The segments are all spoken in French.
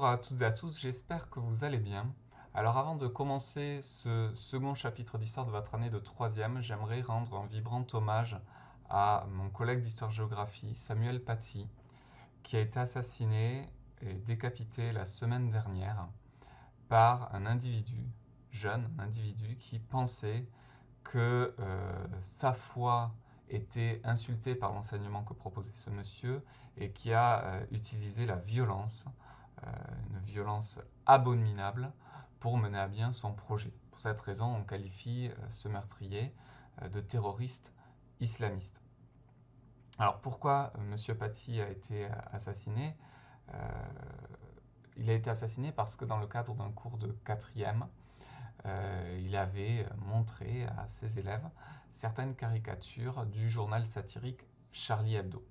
Bonjour à toutes et à tous, j'espère que vous allez bien. Alors avant de commencer ce second chapitre d'histoire de votre année de troisième, j'aimerais rendre un vibrant hommage à mon collègue d'histoire-géographie, Samuel Paty, qui a été assassiné et décapité la semaine dernière par un individu, jeune, un individu qui pensait que sa foi était insultée par l'enseignement que proposait ce monsieur et qui a utilisé la violence, euh, une violence abominable, pour mener à bien son projet. Pour cette raison, on qualifie ce meurtrier de terroriste islamiste. Alors pourquoi monsieur Paty a été assassiné? Euh, Il a été assassiné parce que dans le cadre d'un cours de quatrième, il avait montré à ses élèves certaines caricatures du journal satirique Charlie Hebdo.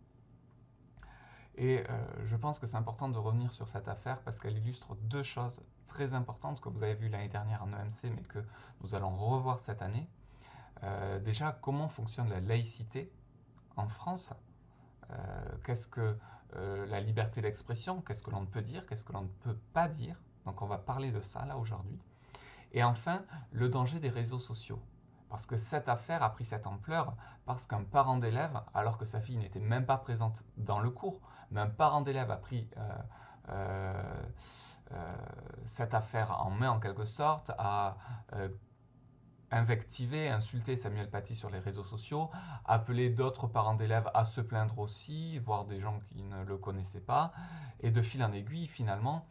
Et je pense que c'est important de revenir sur cette affaire parce qu'elle illustre deux choses très importantes que vous avez vues l'année dernière en EMC, mais que nous allons revoir cette année. Déjà, comment fonctionne la laïcité en France? Qu'est-ce que la liberté d'expression? Qu'est-ce que l'on peut dire? Qu'est-ce que l'on ne peut pas dire? Donc on va parler de ça là aujourd'hui. Et enfin, le danger des réseaux sociaux. Parce que cette affaire a pris cette ampleur parce qu'un parent d'élève, alors que sa fille n'était même pas présente dans le cours, mais un parent d'élève a pris cette affaire en main en quelque sorte, a invectiver, insulter Samuel Paty sur les réseaux sociaux, appeler d'autres parents d'élèves à se plaindre aussi, voire des gens qui ne le connaissaient pas. Et de fil en aiguille, finalement,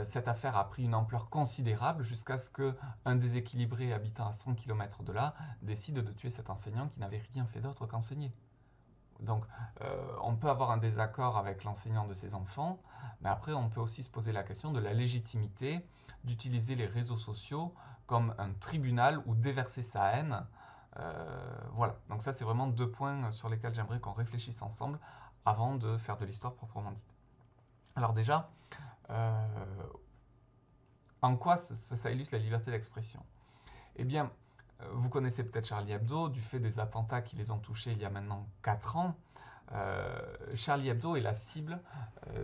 cette affaire a pris une ampleur considérable jusqu'à ce qu'un déséquilibré habitant à 100 km de là décide de tuer cet enseignant qui n'avait rien fait d'autre qu'enseigner. Donc, on peut avoir un désaccord avec l'enseignant de ses enfants, mais après, on peut aussi se poser la question de la légitimité d'utiliser les réseaux sociaux comme un tribunal où déverser sa haine. Voilà, donc ça, c'est vraiment deux points sur lesquels j'aimerais qu'on réfléchisse ensemble avant de faire de l'histoire proprement dite. Alors déjà, euh, en quoi ça illustre la liberté d'expression? Eh bien, vous connaissez peut-être Charlie Hebdo, du fait des attentats qui les ont touchés il y a maintenant 4 ans. Charlie Hebdo est la cible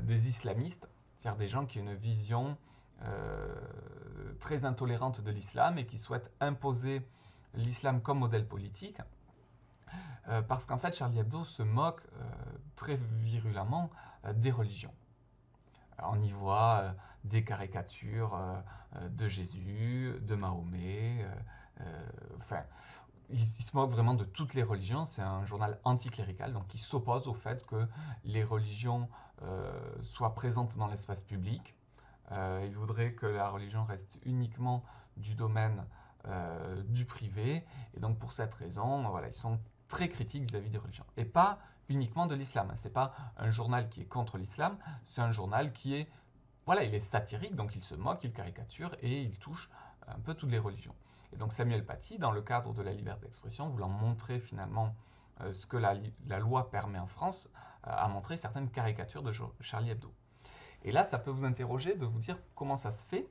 des islamistes, c'est-à-dire des gens qui ont une vision très intolérante de l'islam et qui souhaitent imposer l'islam comme modèle politique. Parce qu'en fait, Charlie Hebdo se moque très virulemment des religions. On y voit des caricatures de Jésus, de Mahomet, enfin, il se moque vraiment de toutes les religions. C'est un journal anticlérical, donc qui s'oppose au fait que les religions soient présentes dans l'espace public. Il voudrait que la religion reste uniquement du domaine du privé. Et donc pour cette raison, voilà, ils sont très critiques vis-à-vis des religions. Et pas uniquement de l'islam. Ce n'est pas un journal qui est contre l'islam, c'est un journal qui est, voilà, il est satirique, donc il se moque, il caricature et il touche un peu toutes les religions. Et donc Samuel Paty, dans le cadre de la liberté d'expression, voulant montrer finalement ce que la loi permet en France, a montré certaines caricatures de Charlie Hebdo. Et là, ça peut vous interroger de vous dire comment ça se fait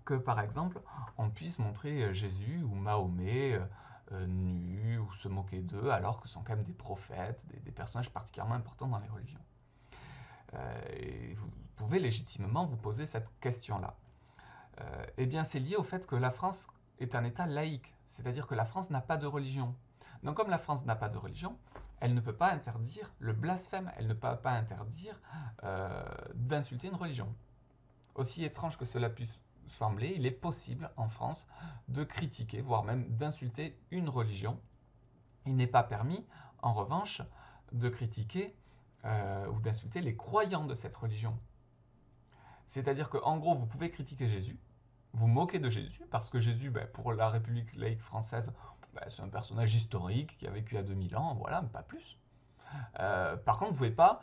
que, par exemple, on puisse montrer Jésus ou Mahomet nus ou se moquer d'eux, alors que ce sont quand même des prophètes, des personnages particulièrement importants dans les religions. Et vous pouvez légitimement vous poser cette question-là. Eh bien, c'est lié au fait que la France est un État laïque, c'est-à-dire que la France n'a pas de religion. Donc, comme la France n'a pas de religion, elle ne peut pas interdire le blasphème, elle ne peut pas interdire d'insulter une religion. Aussi étrange que cela puisse sembler, il est possible en France de critiquer, voire même d'insulter une religion. Il n'est pas permis, en revanche, de critiquer ou d'insulter les croyants de cette religion. C'est-à-dire qu'en gros, vous pouvez critiquer Jésus, vous moquer de Jésus, parce que Jésus, pour la République laïque française, c'est un personnage historique qui a vécu à 2000 ans, voilà, mais pas plus. Par contre, vous ne pouvez pas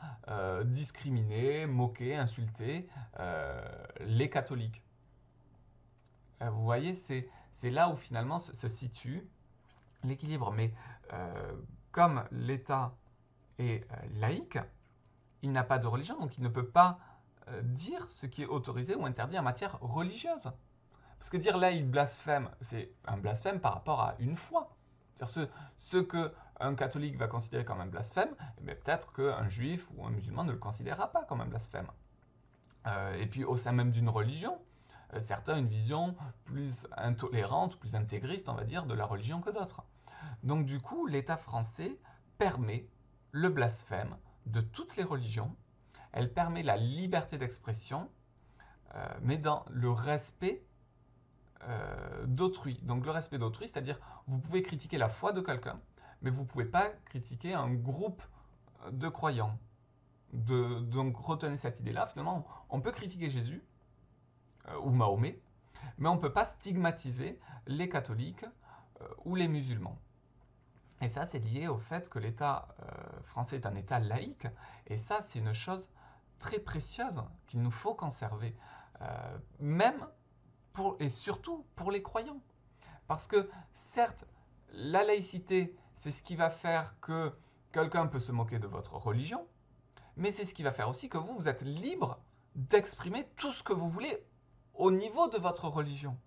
discriminer, moquer, insulter les catholiques. Vous voyez, c'est là où finalement se situe l'équilibre. Mais comme l'État est laïque, il n'a pas de religion, donc il ne peut pas dire ce qui est autorisé ou interdit en matière religieuse. Parce que dire là, il blasphème, c'est un blasphème par rapport à une foi. Ce qu'un catholique va considérer comme un blasphème, eh peut-être qu'un juif ou un musulman ne le considérera pas comme un blasphème. Et puis au sein même d'une religion, certains ont une vision plus intolérante, plus intégriste, on va dire, de la religion que d'autres. Donc du coup, l'État français permet le blasphème de toutes les religions, elle permet la liberté d'expression, mais dans le respect d'autrui. Donc le respect d'autrui, c'est-à-dire vous pouvez critiquer la foi de quelqu'un, mais vous ne pouvez pas critiquer un groupe de croyants. Donc retenez cette idée-là, finalement, on peut critiquer Jésus ou Mahomet, mais on ne peut pas stigmatiser les catholiques ou les musulmans. Et ça, c'est lié au fait que l'État français est un État laïque, et ça, c'est une chose très précieuse qu'il nous faut conserver, même et surtout pour les croyants. Parce que certes, la laïcité, c'est ce qui va faire que quelqu'un peut se moquer de votre religion, mais c'est ce qui va faire aussi que vous êtes libre d'exprimer tout ce que vous voulez au niveau de votre religion.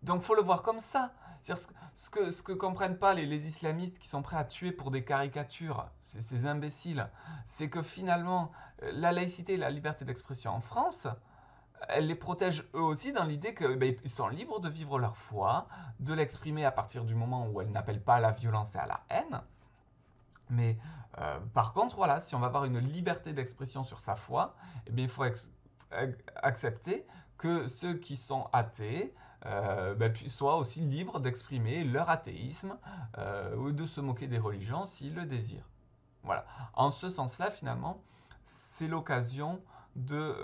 Donc il faut le voir comme ça. Ce que comprennent pas les islamistes qui sont prêts à tuer pour des caricatures, ces imbéciles, c'est que finalement, la laïcité et la liberté d'expression en France, elle les protège eux aussi dans l'idée qu'ils sont libres de vivre leur foi, de l'exprimer à partir du moment où elle n'appelle pas à la violence et à la haine. Mais par contre, voilà, si on va avoir une liberté d'expression sur sa foi, eh bien, il faut accepter que ceux qui sont athées soient aussi libres d'exprimer leur athéisme ou de se moquer des religions s'ils le désirent. Voilà. En ce sens-là, finalement, c'est l'occasion de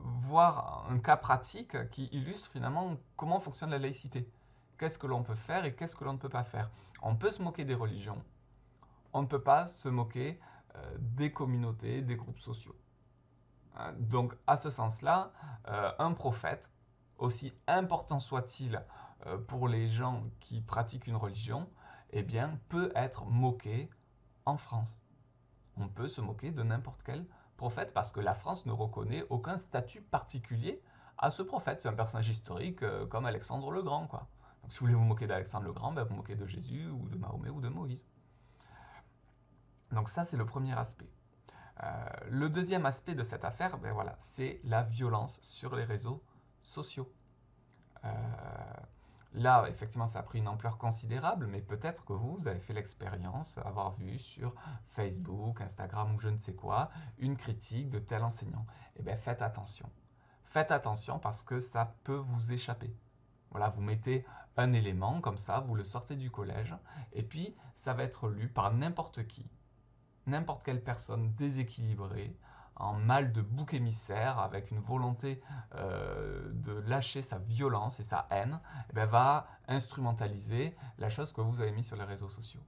voir un cas pratique qui illustre finalement comment fonctionne la laïcité. Qu'est-ce que l'on peut faire et qu'est-ce que l'on ne peut pas faire. On peut se moquer des religions, on ne peut pas se moquer des communautés, des groupes sociaux. Donc, à ce sens-là, un prophète, aussi important soit-il pour les gens qui pratiquent une religion, eh bien, peut être moqué en France. On peut se moquer de n'importe quel prophète parce que la France ne reconnaît aucun statut particulier à ce prophète. C'est un personnage historique comme Alexandre le Grand, quoi. Donc, si vous voulez vous moquer d'Alexandre le Grand, ben, vous moquez de Jésus ou de Mahomet ou de Moïse. Donc ça, c'est le premier aspect. Le deuxième aspect de cette affaire, ben voilà, c'est la violence sur les réseaux sociaux. Là, effectivement, ça a pris une ampleur considérable, mais peut-être que vous avez fait l'expérience, avoir vu sur Facebook, Instagram ou je ne sais quoi, une critique de tel enseignant. Eh bien, faites attention. Faites attention parce que ça peut vous échapper. Voilà, vous mettez un élément comme ça, vous le sortez du collège, et puis ça va être lu par n'importe qui, n'importe quelle personne déséquilibrée, en mal de bouc émissaire, avec une volonté de lâcher sa violence et sa haine, eh bien, va instrumentaliser la chose que vous avez mise sur les réseaux sociaux.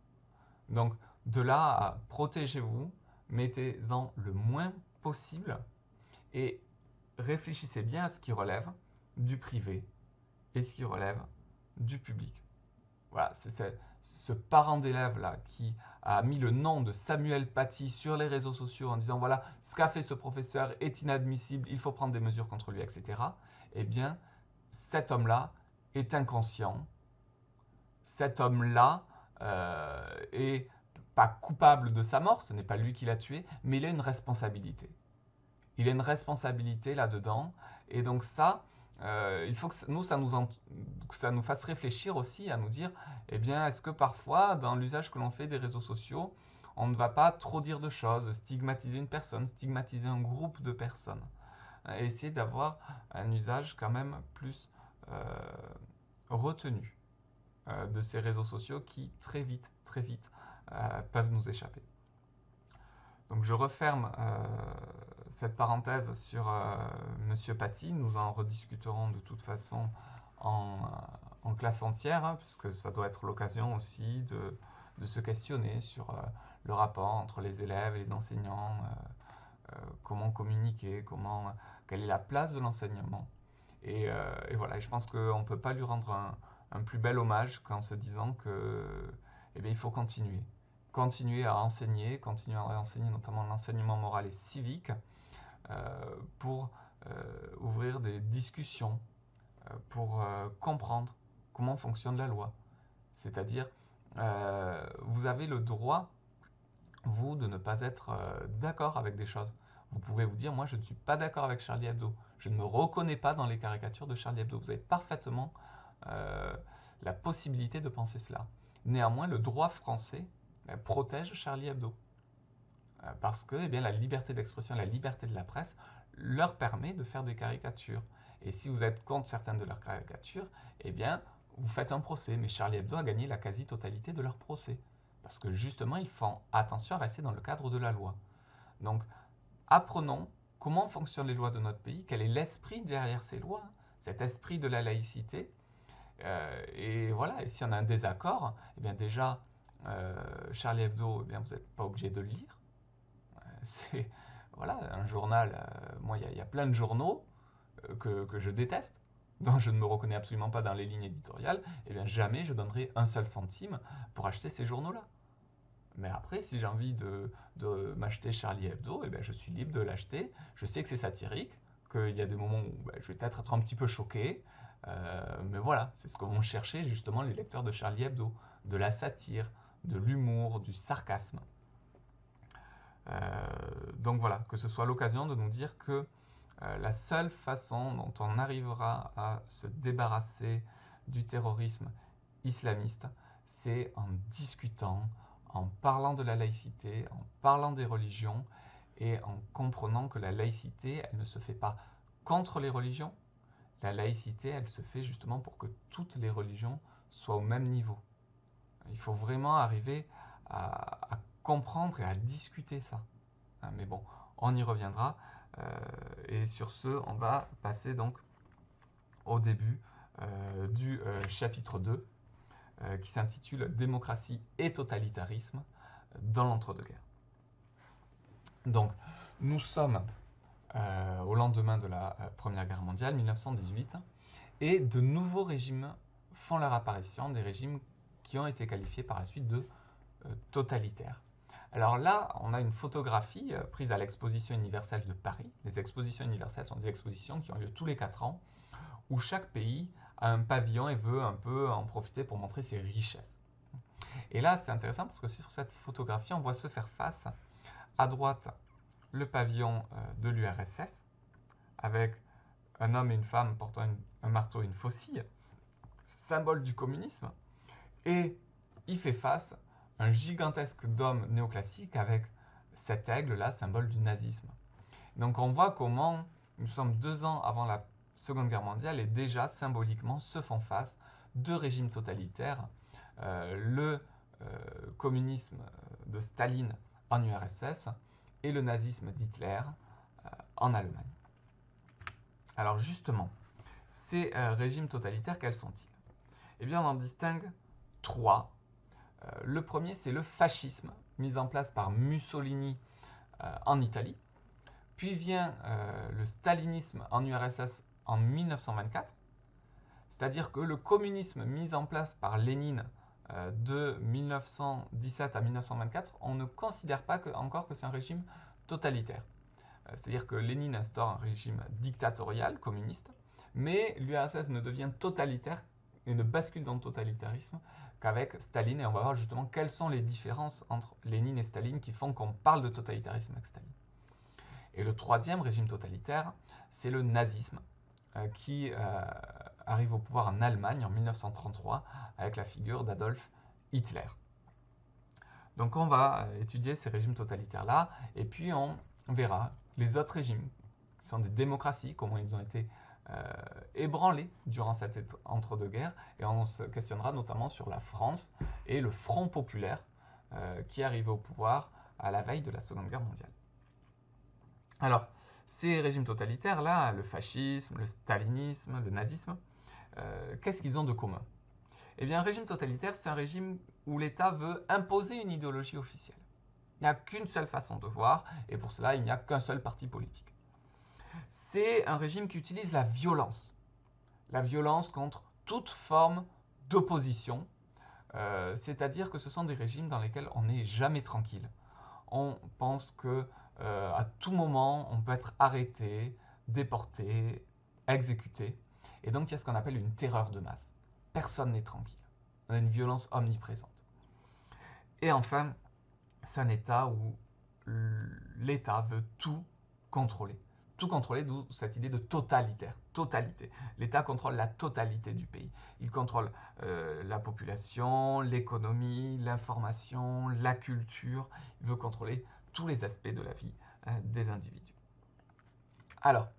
Donc, de là, protégez-vous, mettez-en le moins possible et réfléchissez bien à ce qui relève du privé et ce qui relève du public. Voilà, c'est ce parent d'élève-là qui a mis le nom de Samuel Paty sur les réseaux sociaux en disant voilà, ce qu'a fait ce professeur est inadmissible, il faut prendre des mesures contre lui, etc. Eh bien, cet homme-là est inconscient. Cet homme-là est pas coupable de sa mort, ce n'est pas lui qui l'a tué, mais il a une responsabilité. Il a une responsabilité là-dedans. Et donc ça, il faut que ça nous fasse réfléchir aussi à nous dire, eh bien, est-ce que parfois, dans l'usage que l'on fait des réseaux sociaux, on ne va pas trop dire de choses, stigmatiser une personne, stigmatiser un groupe de personnes, et essayer d'avoir un usage quand même plus retenu de ces réseaux sociaux qui très vite, peuvent nous échapper. Donc je referme cette parenthèse sur Monsieur Paty. Nous en rediscuterons de toute façon en classe entière, hein, puisque ça doit être l'occasion aussi de se questionner sur le rapport entre les élèves et les enseignants, comment communiquer, quelle est la place de l'enseignement. Et voilà, et je pense qu'on ne peut pas lui rendre un plus bel hommage qu'en se disant que, eh bien, il faut continuer à enseigner notamment l'enseignement moral et civique pour ouvrir des discussions, pour comprendre comment fonctionne la loi. C'est-à-dire, vous avez le droit, vous, de ne pas être d'accord avec des choses. Vous pouvez vous dire, moi je ne suis pas d'accord avec Charlie Hebdo, je ne me reconnais pas dans les caricatures de Charlie Hebdo. Vous avez parfaitement la possibilité de penser cela. Néanmoins, le droit français protège Charlie Hebdo. Parce que eh bien, la liberté d'expression, la liberté de la presse leur permet de faire des caricatures. Et si vous êtes contre certaines de leurs caricatures, eh bien, vous faites un procès. Mais Charlie Hebdo a gagné la quasi-totalité de leurs procès. Parce que justement, ils font attention à rester dans le cadre de la loi. Donc, apprenons comment fonctionnent les lois de notre pays, quel est l'esprit derrière ces lois, cet esprit de la laïcité. Et voilà, et si on a un désaccord, eh bien déjà, Charlie Hebdo, eh bien, vous n'êtes pas obligé de le lire. C'est voilà, un journal, moi il y a plein de journaux que je déteste, dont je ne me reconnais absolument pas dans les lignes éditoriales, et bien jamais je donnerai un seul centime pour acheter ces journaux-là. Mais après, si j'ai envie de m'acheter Charlie Hebdo, et bien je suis libre de l'acheter. Je sais que c'est satirique, qu'il y a des moments où je vais peut-être être un petit peu choqué, mais voilà, c'est ce que vont chercher justement les lecteurs de Charlie Hebdo, de la satire, de l'humour, du sarcasme. Donc voilà, que ce soit l'occasion de nous dire que la seule façon dont on arrivera à se débarrasser du terrorisme islamiste, c'est en discutant, en parlant de la laïcité, en parlant des religions et en comprenant que la laïcité, elle ne se fait pas contre les religions. La laïcité, elle se fait justement pour que toutes les religions soient au même niveau. Il faut vraiment arriver à comprendre et à discuter ça. Mais bon, on y reviendra. Et sur ce, on va passer donc au début du chapitre 2 qui s'intitule Démocratie et totalitarisme dans l'entre-deux-guerres. Donc, nous sommes au lendemain de la Première Guerre mondiale, 1918, et de nouveaux régimes font leur apparition, des régimes qui ont été qualifiés par la suite de totalitaires. Alors là, on a une photographie prise à l'exposition universelle de Paris. Les expositions universelles sont des expositions qui ont lieu tous les 4 ans, où chaque pays a un pavillon et veut un peu en profiter pour montrer ses richesses. Et là, c'est intéressant parce que sur cette photographie, on voit se faire face à droite le pavillon de l'URSS, avec un homme et une femme portant un marteau et une faucille, symbole du communisme, et il fait face à un gigantesque dôme néoclassique avec cet aigle-là, symbole du nazisme. Donc on voit comment nous sommes 2 ans avant la Seconde Guerre mondiale et déjà symboliquement se font face deux régimes totalitaires, le communisme de Staline en URSS et le nazisme d'Hitler en Allemagne. Alors justement, ces régimes totalitaires, quels sont-ils? Eh bien, on en distingue 3. Le premier, c'est le fascisme, mis en place par Mussolini en Italie. Puis vient le stalinisme en URSS en 1924. C'est-à-dire que le communisme mis en place par Lénine de 1917 à 1924, on ne considère pas encore que c'est un régime totalitaire. C'est-à-dire que Lénine instaure un régime dictatorial, communiste, mais l'URSS ne devient totalitaire et ne bascule dans le totalitarisme qu'avec Staline. Et on va voir justement quelles sont les différences entre Lénine et Staline qui font qu'on parle de totalitarisme avec Staline. Et le troisième régime totalitaire, c'est le nazisme, qui arrive au pouvoir en Allemagne en 1933 avec la figure d'Adolf Hitler. Donc on va étudier ces régimes totalitaires-là, et puis on verra les autres régimes, qui sont des démocraties, comment ils ont été ébranlés durant cette entre-deux-guerres, et on se questionnera notamment sur la France et le Front populaire qui est arrivé au pouvoir à la veille de la Seconde Guerre mondiale. Alors, ces régimes totalitaires-là, le fascisme, le stalinisme, le nazisme, qu'est-ce qu'ils ont de commun? Eh bien, un régime totalitaire, c'est un régime où l'État veut imposer une idéologie officielle. Il n'y a qu'une seule façon de voir, et pour cela, il n'y a qu'un seul parti politique. C'est un régime qui utilise la violence contre toute forme d'opposition, c'est-à-dire que ce sont des régimes dans lesquels on n'est jamais tranquille. On pense que à tout moment, on peut être arrêté, déporté, exécuté. Et donc, il y a ce qu'on appelle une terreur de masse. Personne n'est tranquille. On a une violence omniprésente. Et enfin, c'est un État où l'État veut tout contrôler. Tout contrôler, d'où cette idée de totalitaire, totalité. L'État contrôle la totalité du pays. Il contrôle la population, l'économie, l'information, la culture. Il veut contrôler tous les aspects de la vie des individus. Alors,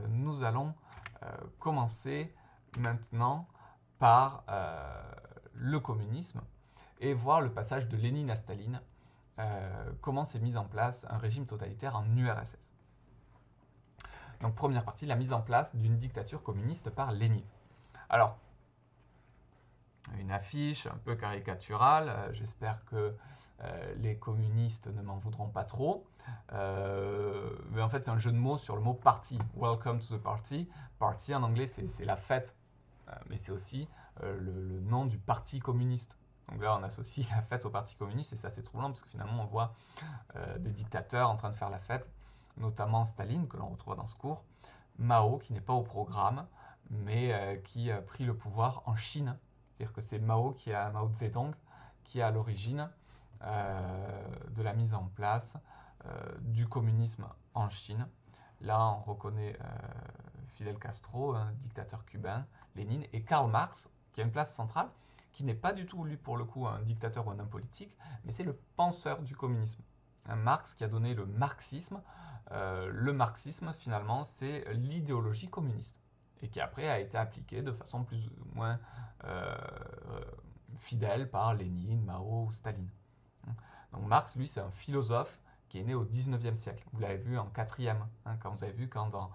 nous allons commencer maintenant par le communisme et voir le passage de Lénine à Staline, comment s'est mis en place un régime totalitaire en URSS. Donc première partie, la mise en place d'une dictature communiste par Lénine. Alors, une affiche un peu caricaturale, j'espère que les communistes ne m'en voudront pas trop, mais en fait c'est un jeu de mots sur le mot party, welcome to the party. Party en anglais c'est la fête, mais c'est aussi le nom du parti communiste. Donc là on associe la fête au parti communiste et c'est assez troublant parce que finalement on voit des dictateurs en train de faire la fête, notamment Staline que l'on retrouve dans ce cours, Mao qui n'est pas au programme mais qui a pris le pouvoir en Chine. C'est-à-dire que c'est Mao Zedong qui est à l'origine de la mise en place du communisme en Chine. Là, on reconnaît Fidel Castro, un dictateur cubain, Lénine, et Karl Marx, qui a une place centrale, qui n'est pas du tout, lui, pour le coup, un dictateur ou un homme politique, mais c'est le penseur du communisme. Un Marx qui a donné le marxisme. Le marxisme, finalement, c'est l'idéologie communiste et qui après a été appliqué de façon plus ou moins fidèle par Lénine, Mao ou Staline. Donc Marx, lui, c'est un philosophe qui est né au 19e siècle. Vous l'avez vu en quatrième, quand vous avez vu quand dans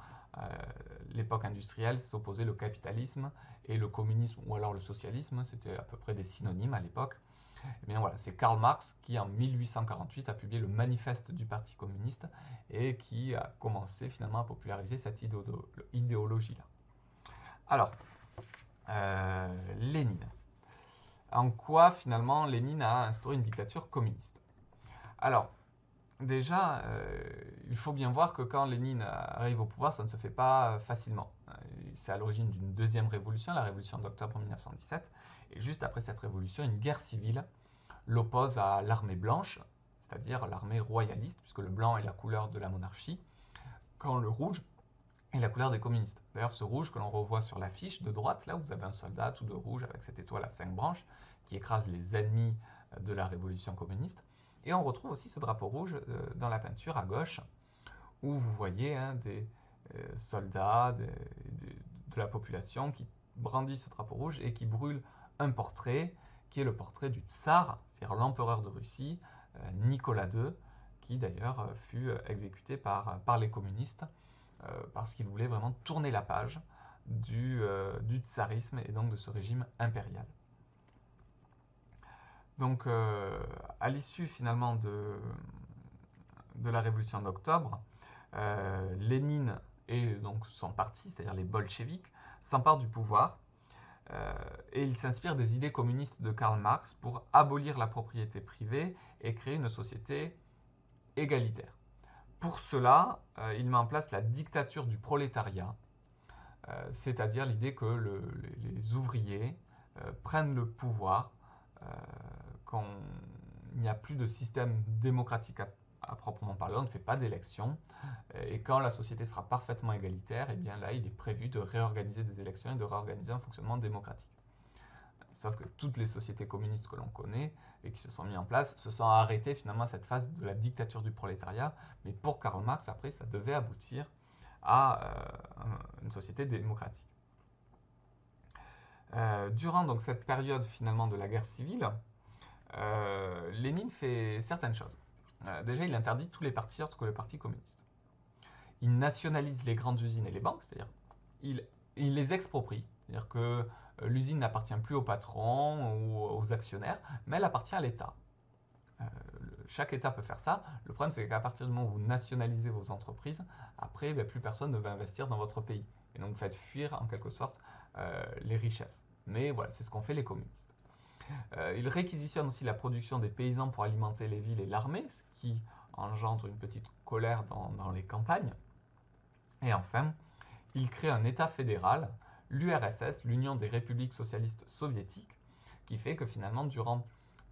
l'époque industrielle s'opposait le capitalisme et le communisme ou alors le socialisme, c'était à peu près des synonymes à l'époque. Et bien voilà, c'est Karl Marx qui en 1848 a publié le manifeste du Parti communiste et qui a commencé finalement à populariser cette idéologie-là. Alors, Lénine. En quoi finalement Lénine a instauré une dictature communiste? Alors, déjà, il faut bien voir que quand Lénine arrive au pouvoir, ça ne se fait pas facilement. C'est à l'origine d'une deuxième révolution, la révolution d'octobre 1917. Et juste après cette révolution, une guerre civile l'oppose à l'armée blanche, c'est-à-dire l'armée royaliste, puisque le blanc est la couleur de la monarchie, quand le rouge est la couleur des communistes. D'ailleurs, ce rouge que l'on revoit sur l'affiche de droite, là, vous avez un soldat tout de rouge avec cette étoile à 5 branches qui écrase les ennemis de la révolution communiste. Et on retrouve aussi ce drapeau rouge dans la peinture à gauche, où vous voyez des soldats de la population qui brandissent ce drapeau rouge et qui brûlent un portrait, qui est le portrait du tsar, c'est-à-dire l'empereur de Russie, Nicolas II, qui d'ailleurs fut exécuté par les communistes parce qu'il voulait vraiment tourner la page du tsarisme et donc de ce régime impérial. Donc, à l'issue finalement de la révolution d'octobre, Lénine et donc son parti, c'est-à-dire les bolcheviks, s'emparent du pouvoir et il s'inspire des idées communistes de Karl Marx pour abolir la propriété privée et créer une société égalitaire. Pour cela, il met en place la dictature du prolétariat, c'est-à-dire l'idée que les ouvriers prennent le pouvoir quand il n'y a plus de système démocratique à proprement parler, on ne fait pas d'élections, et quand la société sera parfaitement égalitaire, et bien là, il est prévu de réorganiser des élections et de réorganiser un fonctionnement démocratique. Sauf que toutes les sociétés communistes que l'on connaît et qui se sont mises en place se sont arrêtées finalement à cette phase de la dictature du prolétariat, mais pour Karl Marx, après, ça devait aboutir à une société démocratique. Durant donc cette période finalement de la guerre civile, Lénine fait certaines choses. Déjà, il interdit tous les partis autres que le Parti communiste. Il nationalise les grandes usines et les banques, c'est-à-dire il les exproprie, c'est-à-dire que l'usine n'appartient plus au patron ou aux actionnaires, mais elle appartient à l'État. Chaque État peut faire ça. Le problème, c'est qu'à partir du moment où vous nationalisez vos entreprises, après, plus personne ne va investir dans votre pays. Et donc, vous faites fuir, en quelque sorte, les richesses. Mais voilà, c'est ce qu'ont fait les communistes. Il réquisitionne aussi la production des paysans pour alimenter les villes et l'armée, ce qui engendre une petite colère dans les campagnes. Et enfin, il crée un État fédéral, l'URSS, l'Union des républiques socialistes soviétiques, qui fait que finalement, durant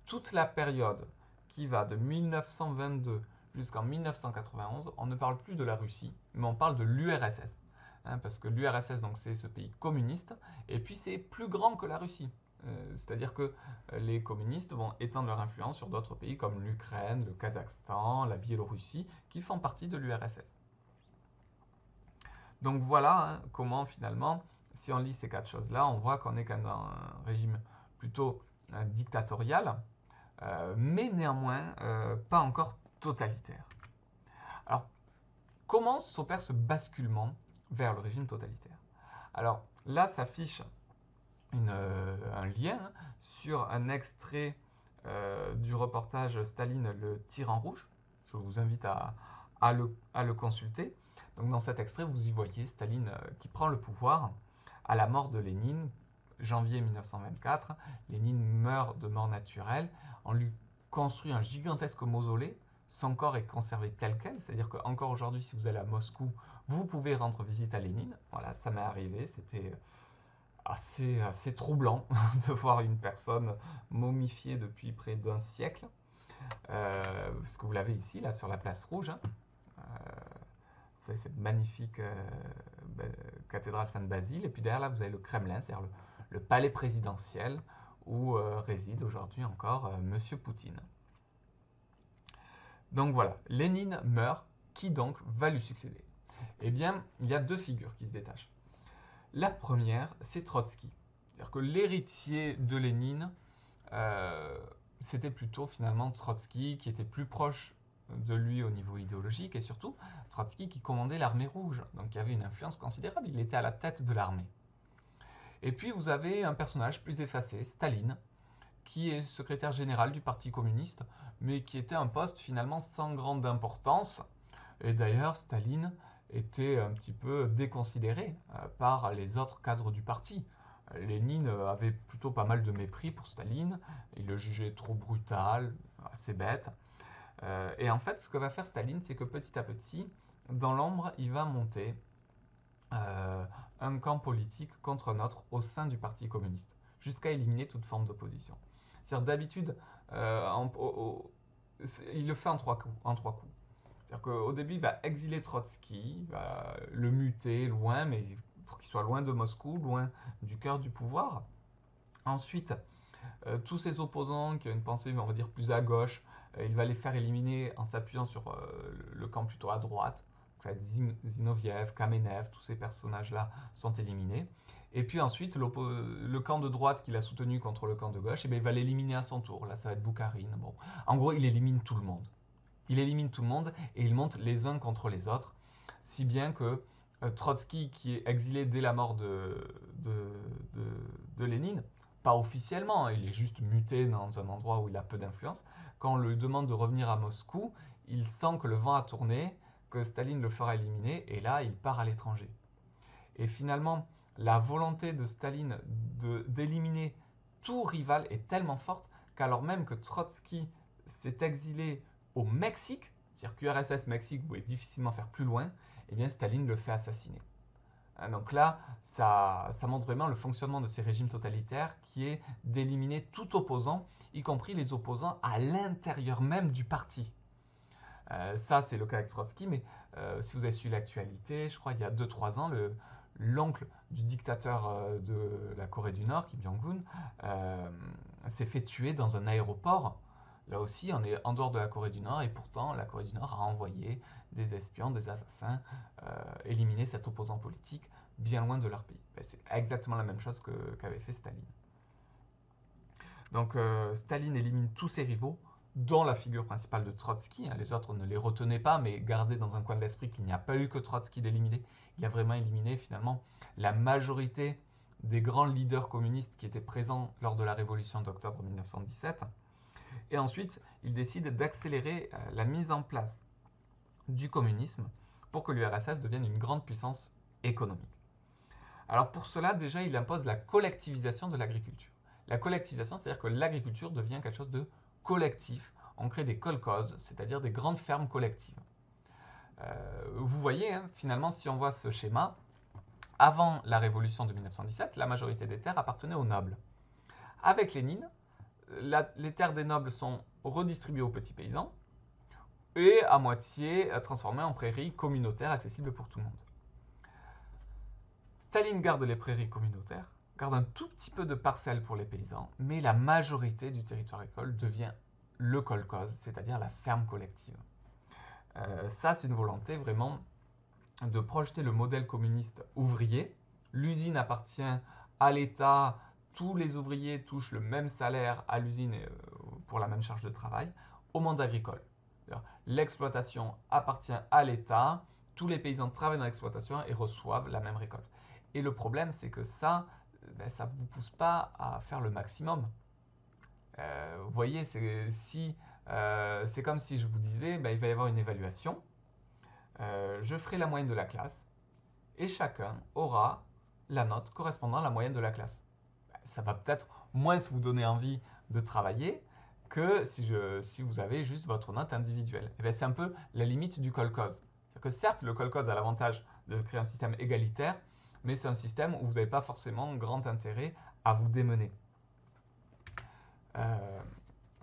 toute la période qui va de 1922 jusqu'en 1991, on ne parle plus de la Russie, mais on parle de l'URSS. Parce que l'URSS, donc, c'est ce pays communiste, et puis c'est plus grand que la Russie. C'est-à-dire que les communistes vont étendre leur influence sur d'autres pays comme l'Ukraine, le Kazakhstan, la Biélorussie, qui font partie de l'URSS. Donc voilà comment finalement, si on lit ces quatre choses-là, on voit qu'on est quand même dans un régime plutôt dictatorial, mais néanmoins pas encore totalitaire. Alors, comment s'opère ce basculement vers le régime totalitaire? Alors là s'affiche un lien sur un extrait du reportage Staline le tyran rouge. Je vous invite à le consulter. Donc dans cet extrait, vous y voyez Staline qui prend le pouvoir à la mort de Lénine, janvier 1924. Lénine meurt de mort naturelle. On lui construit un gigantesque mausolée. Son corps est conservé tel quel, c'est-à-dire qu'encore aujourd'hui, si vous allez à Moscou, vous pouvez rendre visite à Lénine. Voilà, ça m'est arrivé, c'était assez troublant de voir une personne momifiée depuis près d'un siècle. Ce que vous l'avez ici, là, sur la place rouge. Vous avez cette magnifique cathédrale Sainte-Basile. Et puis derrière, là, vous avez le Kremlin, c'est-à-dire le palais présidentiel où réside aujourd'hui encore Monsieur Poutine. Donc voilà, Lénine meurt. Qui donc va lui succéder? Eh bien, il y a deux figures qui se détachent. La première, c'est Trotsky. C'est-à-dire que l'héritier de Lénine, c'était plutôt finalement Trotsky qui était plus proche de lui au niveau idéologique et surtout Trotsky qui commandait l'armée rouge, donc il avait une influence considérable, il était à la tête de l'armée. Et puis vous avez un personnage plus effacé, Staline, qui est secrétaire général du Parti communiste, mais qui était un poste finalement sans grande importance. Et d'ailleurs, Staline était un petit peu déconsidéré par les autres cadres du parti. Lénine avait plutôt pas mal de mépris pour Staline, il le jugeait trop brutal, assez bête. Et en fait, ce que va faire Staline, c'est que petit à petit, dans l'ombre, il va monter un camp politique contre un autre au sein du Parti communiste, jusqu'à éliminer toute forme d'opposition. C'est-à-dire d'habitude, il le fait en trois coups. C'est-à-dire qu'au début, il va exiler Trotsky, il va le muter loin, mais pour qu'il soit loin de Moscou, loin du cœur du pouvoir. Ensuite, tous ses opposants qui ont une pensée, on va dire, plus à gauche, il va les faire éliminer en s'appuyant sur le camp plutôt à droite. Zinoviev, Kamenev, tous ces personnages-là sont éliminés. Et puis ensuite, le camp de droite qu'il a soutenu contre le camp de gauche, il va l'éliminer à son tour. Là, ça va être Boukharine. Bon. En gros, il élimine tout le monde. Il élimine tout le monde et il monte les uns contre les autres, si bien que Trotsky, qui est exilé dès la mort de Lénine, pas officiellement, il est juste muté dans un endroit où il a peu d'influence, quand on lui demande de revenir à Moscou, il sent que le vent a tourné, que Staline le fera éliminer, et là, il part à l'étranger. Et finalement, la volonté de Staline d'éliminer tout rival est tellement forte qu'alors même que Trotsky s'est exilé au Mexique, c'est-à-dire qu'URSS Mexique, vous pouvez difficilement faire plus loin, et bien Staline le fait assassiner. Donc là, ça montre vraiment le fonctionnement de ces régimes totalitaires qui est d'éliminer tout opposant, y compris les opposants à l'intérieur même du parti. Ça, c'est le cas avec Trotsky, mais si vous avez suivi l'actualité, je crois il y a 2-3 ans, l'oncle du dictateur de la Corée du Nord, Kim Jong-un, s'est fait tuer dans un aéroport. Là aussi, on est en dehors de la Corée du Nord et pourtant, la Corée du Nord a envoyé des espions, des assassins, éliminer cet opposant politique bien loin de leur pays. C'est exactement la même chose qu'avait fait Staline. Donc, Staline élimine tous ses rivaux, dont la figure principale de Trotsky. Les autres ne les retenaient pas, mais gardez dans un coin de l'esprit qu'il n'y a pas eu que Trotsky d'éliminer. Il a vraiment éliminé finalement la majorité des grands leaders communistes qui étaient présents lors de la révolution d'octobre 1917. Et ensuite, il décide d'accélérer la mise en place du communisme pour que l'URSS devienne une grande puissance économique. Alors pour cela, déjà, il impose la collectivisation de l'agriculture. La collectivisation, c'est-à-dire que l'agriculture devient quelque chose de collectif. On crée des kolkhozes, c'est-à-dire des grandes fermes collectives. Vous voyez, finalement, si on voit ce schéma, avant la révolution de 1917, la majorité des terres appartenaient aux nobles. Avec Lénine, les terres des nobles sont redistribuées aux petits paysans, et à moitié transformées en prairies communautaires accessibles pour tout le monde. Staline garde les prairies communautaires, garde un tout petit peu de parcelles pour les paysans, mais la majorité du territoire agricole devient le kolkhoz, c'est-à-dire la ferme collective. Ça, c'est une volonté vraiment de projeter le modèle communiste ouvrier. L'usine appartient à l'État, tous les ouvriers touchent le même salaire à l'usine pour la même charge de travail, au monde agricole. L'exploitation appartient à l'État, tous les paysans travaillent dans l'exploitation et reçoivent la même récolte. Et le problème, c'est que ça ne vous pousse pas à faire le maximum. Vous voyez, c'est comme si je vous disais, il va y avoir une évaluation, je ferai la moyenne de la classe, et chacun aura la note correspondant à la moyenne de la classe. Ça va peut-être moins vous donner envie de travailler que si vous avez juste votre note individuelle. Et c'est un peu la limite du kolkhoz. C'est-à-dire que certes, le kolkhoz a l'avantage de créer un système égalitaire, mais c'est un système où vous n'avez pas forcément grand intérêt à vous démener.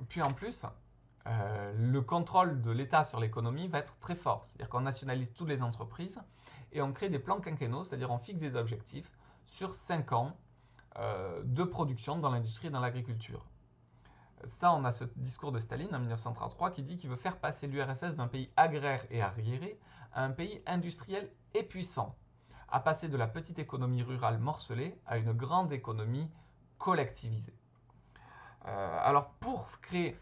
Puis en plus, le contrôle de l'État sur l'économie va être très fort. C'est-à-dire qu'on nationalise toutes les entreprises et on crée des plans quinquennaux, c'est-à-dire on fixe des objectifs sur 5 ans de production dans l'industrie et dans l'agriculture. Ça, on a ce discours de Staline en 1933 qui dit qu'il veut faire passer l'URSS d'un pays agraire et arriéré à un pays industriel et puissant, à passer de la petite économie rurale morcelée à une grande économie collectivisée. Alors pour créer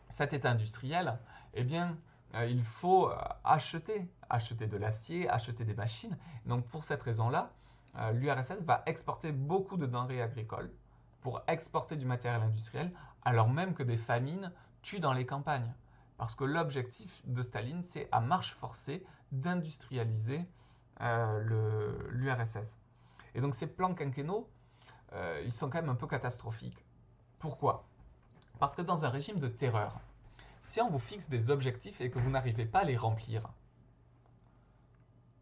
cet état industriel, eh bien, il faut acheter de l'acier, acheter des machines. Donc pour cette raison-là, l'URSS va exporter beaucoup de denrées agricoles pour exporter du matériel industriel, alors même que des famines tuent dans les campagnes. Parce que l'objectif de Staline, c'est à marche forcée d'industrialiser l'URSS. Et donc ces plans quinquennaux, ils sont quand même un peu catastrophiques. Pourquoi? Parce que dans un régime de terreur, si on vous fixe des objectifs et que vous n'arrivez pas à les remplir,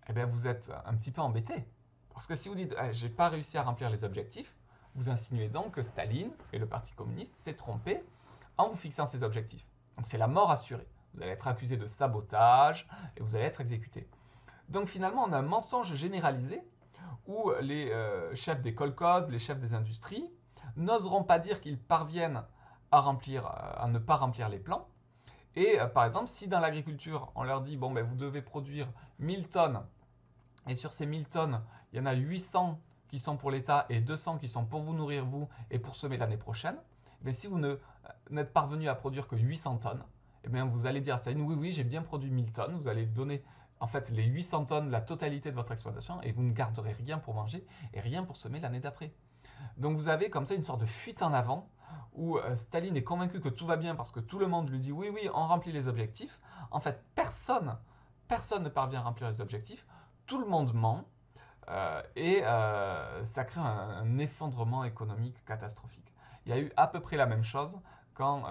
eh bien vous êtes un petit peu embêté. Parce que si vous dites j'ai pas réussi à remplir les objectifs, vous insinuez donc que Staline et le Parti communiste s'est trompé en vous fixant ces objectifs. Donc c'est la mort assurée. Vous allez être accusé de sabotage et vous allez être exécuté. Donc finalement, on a un mensonge généralisé où les chefs des kolkhozes, les chefs des industries, n'oseront pas dire qu'ils parviennent à ne pas remplir les plans. Et par exemple, si dans l'agriculture, on leur dit, bon, vous devez produire 1000 tonnes, et sur ces 1000 tonnes, il y en a 800 qui sont pour l'État et 200 qui sont pour vous nourrir vous et pour semer l'année prochaine, mais si vous n'êtes parvenu à produire que 800 tonnes, eh bien vous allez dire à Staline, oui, j'ai bien produit 1000 tonnes, vous allez donner en fait les 800 tonnes, la totalité de votre exploitation, et vous ne garderez rien pour manger et rien pour semer l'année d'après. Donc vous avez comme ça une sorte de fuite en avant où Staline est convaincu que tout va bien parce que tout le monde lui dit oui, on remplit les objectifs. En fait, personne ne parvient à remplir les objectifs. Tout le monde ment et ça crée un effondrement économique catastrophique. Il y a eu à peu près la même chose quand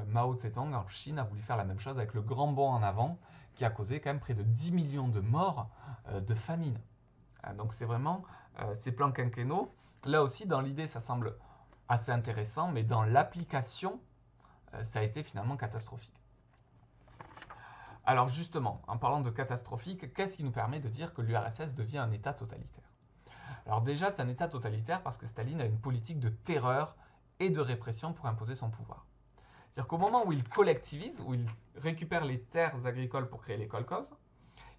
Mao Zedong en Chine a voulu faire la même chose avec le grand bond en avant qui a causé quand même près de 10 millions de morts de famine. Donc c'est vraiment ces plans quinquennaux. Là aussi, dans l'idée, ça semble assez intéressant, mais dans l'application, ça a été finalement catastrophique. Alors justement, en parlant de catastrophique, qu'est-ce qui nous permet de dire que l'URSS devient un État totalitaire? Alors déjà, c'est un État totalitaire parce que Staline a une politique de terreur et de répression pour imposer son pouvoir. C'est-à-dire qu'au moment où il collectivise, où il récupère les terres agricoles pour créer les kolkhozes,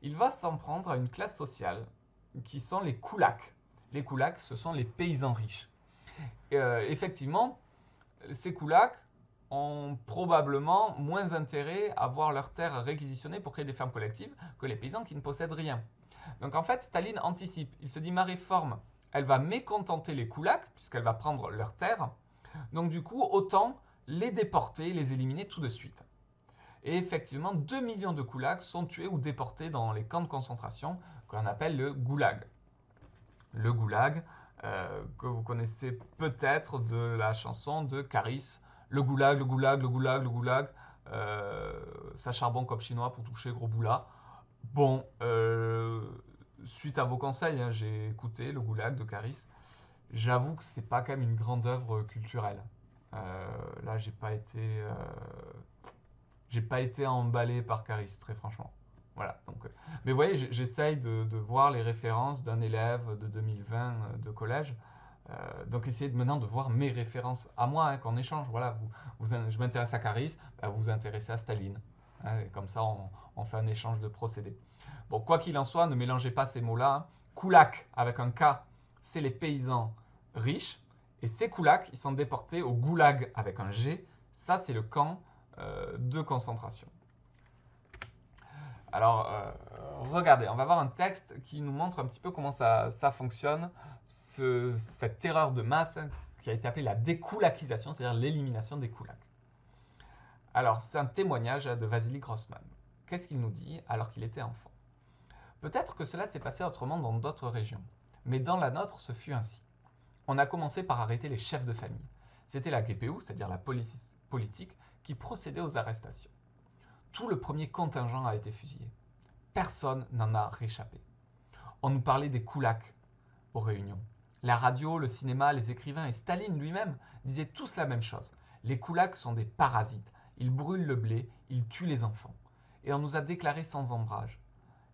il va s'en prendre à une classe sociale qui sont les koulaks. Les koulaks, ce sont les paysans riches. Effectivement, ces koulaks ont probablement moins intérêt à voir leurs terres réquisitionnées pour créer des fermes collectives que les paysans qui ne possèdent rien. Donc en fait, Staline anticipe. Il se dit ma réforme, elle va mécontenter les koulaks puisqu'elle va prendre leurs terres. Donc du coup, autant les déporter, les éliminer tout de suite. Et effectivement, 2 millions de koulaks sont tués ou déportés dans les camps de concentration que l'on appelle le goulag. Le goulag, que vous connaissez peut-être de la chanson de Caris. Le goulag, le goulag, le goulag, le goulag. Ça charbonne comme chinois pour toucher gros boula. Bon, suite à vos conseils, hein, j'ai écouté le goulag de Caris. J'avoue que c'est pas quand même une grande œuvre culturelle. Là, j'ai pas été j'ai pas été emballé par Caris, très franchement. Voilà. Donc, mais vous voyez, j'essaye de voir les références d'un élève de 2020 de collège. Donc essayez maintenant de voir mes références à moi, hein, qu'on échange. Voilà, je m'intéresse à Caris, bah, vous vous intéressez à Staline. Hein, et comme ça, on fait un échange de procédés. Bon, quoi qu'il en soit, ne mélangez pas ces mots-là. Hein. Koulak, avec un K, c'est les paysans riches. Et ces koulaks, ils sont déportés au goulag, avec un G. Ça, c'est le camp de concentration. Alors, regardez, on va voir un texte qui nous montre un petit peu comment ça fonctionne, cette terreur de masse qui a été appelée la dékoulakisation, c'est-à-dire l'élimination des koulaks. Alors, c'est un témoignage de Vassili Grossman. Qu'est-ce qu'il nous dit alors qu'il était enfant? Peut-être que cela s'est passé autrement dans d'autres régions, mais dans la nôtre, ce fut ainsi. On a commencé par arrêter les chefs de famille. C'était la GPU, c'est-à-dire la police politique, qui procédait aux arrestations. Tout le premier contingent a été fusillé. Personne n'en a réchappé. On nous parlait des koulaks aux réunions. La radio, le cinéma, les écrivains et Staline lui-même disaient tous la même chose. Les koulaks sont des parasites. Ils brûlent le blé, ils tuent les enfants. Et on nous a déclaré sans ombrage.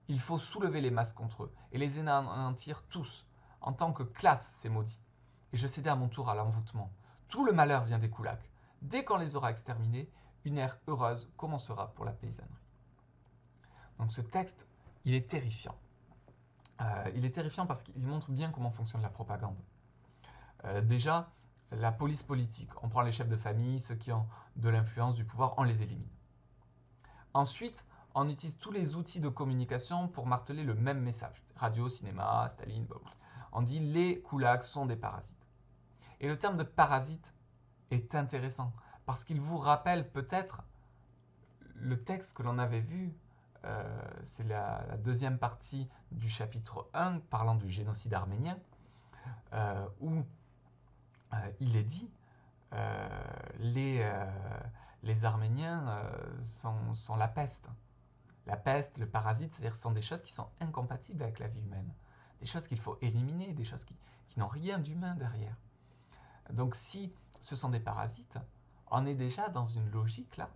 Il faut soulever les masses contre eux et les anéantir tous. En tant que classe, c'est maudit. Et je cédais à mon tour à l'envoûtement. Tout le malheur vient des koulaks. Dès qu'on les aura exterminés, une ère heureuse commencera pour la paysannerie. Donc ce texte, il est terrifiant. Il est terrifiant parce qu'il montre bien comment fonctionne la propagande. Déjà, la police politique. On prend les chefs de famille, ceux qui ont de l'influence, du pouvoir, on les élimine. Ensuite, on utilise tous les outils de communication pour marteler le même message. Radio, cinéma, Staline, on dit les koulaks sont des parasites. Et le terme de parasite est intéressant parce qu'il vous rappelle peut-être le texte que l'on avait vu, c'est la deuxième partie du chapitre 1 parlant du génocide arménien, où il est dit les Arméniens sont la peste. La peste, le parasite, c'est-à-dire que ce sont des choses qui sont incompatibles avec la vie humaine, des choses qu'il faut éliminer, des choses qui n'ont rien d'humain derrière. Donc si ce sont des parasites, on est déjà dans une logique là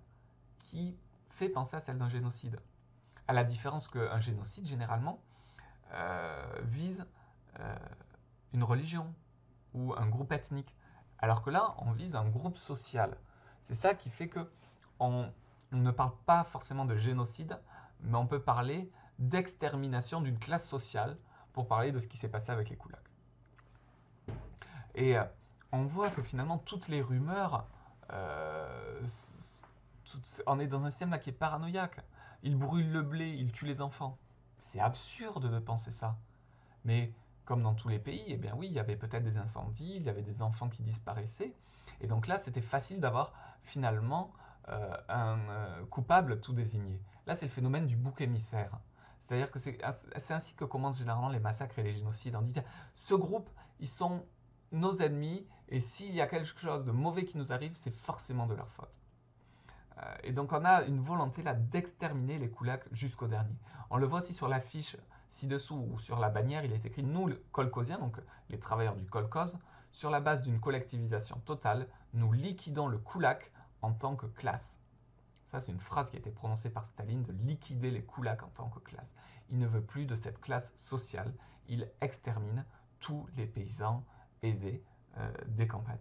qui fait penser à celle d'un génocide. À la différence qu'un génocide, généralement, vise une religion ou un groupe ethnique. Alors que là, on vise un groupe social. C'est ça qui fait qu'on ne parle pas forcément de génocide, mais on peut parler d'extermination d'une classe sociale pour parler de ce qui s'est passé avec les koulaks. Et on voit que finalement, toutes les rumeurs, on est dans un système là qui est paranoïaque. Ils brûlent le blé, ils tuent les enfants. C'est absurde de penser ça. Mais comme dans tous les pays, eh bien oui, il y avait peut-être des incendies, il y avait des enfants qui disparaissaient. Et donc là, c'était facile d'avoir finalement un coupable tout désigné. Là, c'est le phénomène du bouc émissaire. C'est-à-dire que c'est ainsi que commencent généralement les massacres et les génocides. On dit, tiens, ce groupe, ils sont nos ennemis, et s'il y a quelque chose de mauvais qui nous arrive, c'est forcément de leur faute. Et donc on a une volonté là d'exterminer les koulaks jusqu'au dernier. On le voit aussi sur l'affiche ci-dessous ou sur la bannière, il est écrit « Nous, kolkhosiens », donc les travailleurs du kolkhoz, sur la base d'une collectivisation totale, nous liquidons le koulak en tant que classe. Ça, c'est une phrase qui a été prononcée par Staline, de liquider les koulaks en tant que classe. Il ne veut plus de cette classe sociale, il extermine tous les paysans aisés des campagnes.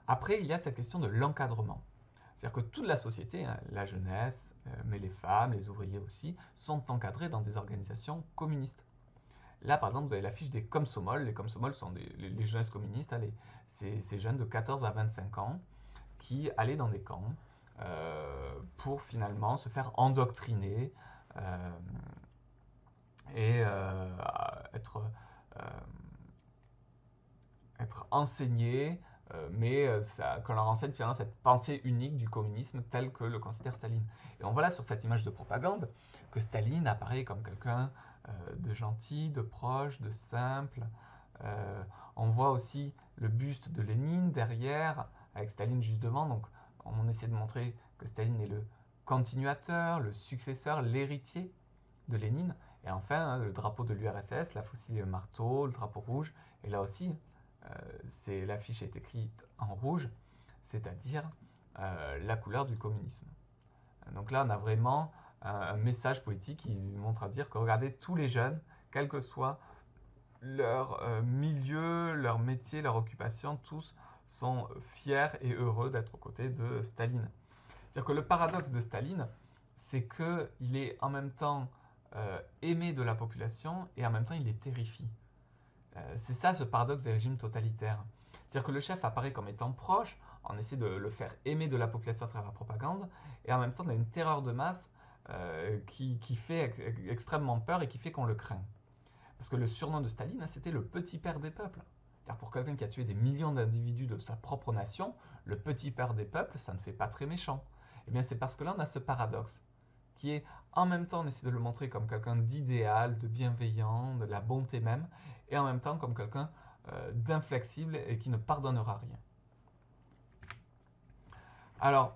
Après, il y a cette question de l'encadrement. C'est-à-dire que toute la société, hein, la jeunesse, mais les femmes, les ouvriers aussi, sont encadrés dans des organisations communistes. Là, par exemple, vous avez l'affiche des Komsomol. Les Komsomol sont les jeunesses communistes, hein, ces jeunes de 14 à 25 ans qui allaient dans des camps pour finalement se faire endoctriner et être enseignés, mais qu'on leur enseigne finalement cette pensée unique du communisme tel que le considère Staline. Et on voit là sur cette image de propagande que Staline apparaît comme quelqu'un de gentil, de proche, de simple. On voit aussi le buste de Lénine derrière, avec Staline juste devant. Donc on essaie de montrer que Staline est le continuateur, le successeur, l'héritier de Lénine. Et enfin, le drapeau de l'URSS, la faucille et le marteau, le drapeau rouge. Et là aussi, l'affiche est écrite en rouge, c'est-à-dire la couleur du communisme. Donc là, on a vraiment un message politique qui montre à dire que regardez, tous les jeunes, quel que soit leur milieu, leur métier, leur occupation, tous sont fiers et heureux d'être aux côtés de Staline. C'est-à-dire que le paradoxe de Staline, c'est qu'il est en même temps aimé de la population et en même temps il les terrifie. C'est ça ce paradoxe des régimes totalitaires. C'est-à-dire que le chef apparaît comme étant proche, on essaie de le faire aimer de la population à travers la propagande, et en même temps on a une terreur de masse qui fait extrêmement peur et qui fait qu'on le craint. Parce que le surnom de Staline, c'était le petit père des peuples. Car pour quelqu'un qui a tué des millions d'individus de sa propre nation, le petit père des peuples, ça ne fait pas très méchant. Et bien c'est parce que là on a ce paradoxe, qui est en même temps on essaie de le montrer comme quelqu'un d'idéal, de bienveillant, de la bonté même, et en même temps comme quelqu'un d'inflexible et qui ne pardonnera rien. Alors,